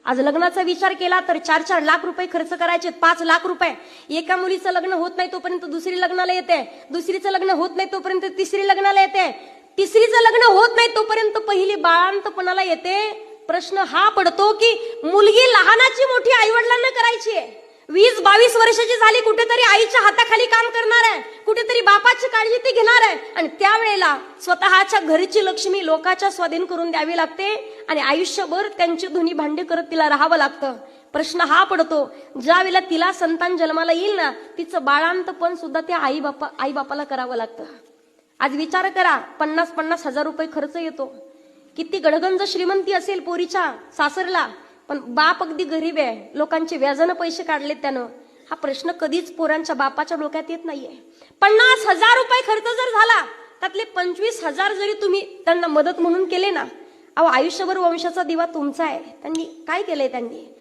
आज लग्नाचा विचार केला तर 4-4 लाख रुपये खर्च करायचे, 5 लाख रुपये. एका मुलीचं लग्न होत नाही तोपर्यंत दुसरी लग्नाला येते, दुसरीचं लग्न होत नाही तोपर्यंत तिसरी लग्नाला येते, तिसरीचं लग्न होत नाही तोपर्यंत पहिली बाळांतपणाला येते. प्रश्न हा पडतो की मुलगी लहानाची मोठी आईवडिलांना करायची आहे, 20-22 वर्षाची झाली, कुठेतरी आईच्या हाताखाली काम करणार आहे, कुठेतरी बापाची काळजी ती घेणार आहे, आणि त्यावेळेला स्वतःच्या घरची लक्ष्मी लोकांच्या स्वाधीन करून द्यावी लागते आणि आयुष्यभर त्यांची धुनी भांडी करत तिला राहावं लागतं. प्रश्न हा पडतो, ज्या वेळेला तिला संतान जन्माला येईल ना, तिचं बाळांतपण सुद्धा त्या आई बापाला करावं लागतं. आज विचार करा, 50-50 हजार रुपये खर्च येतो. किती गडगंज श्रीमंती असेल पोरीच्या सासरला, पण बाप अगदी गरीब आहे, लोकांचे व्याजानं पैसे काढलेत त्यानं. हा प्रश्न कधीच पोरांच्या बापाच्या डोक्यात येत नाहीये. 50,000 रुपये खर्च जर झाला, त्यातले 25,000 जरी तुम्ही त्यांना मदत म्हणून केले ना, अहो आयुष्यभर वंशाचा दिवा तुमचा आहे. त्यांनी काय केलंय? त्यांनी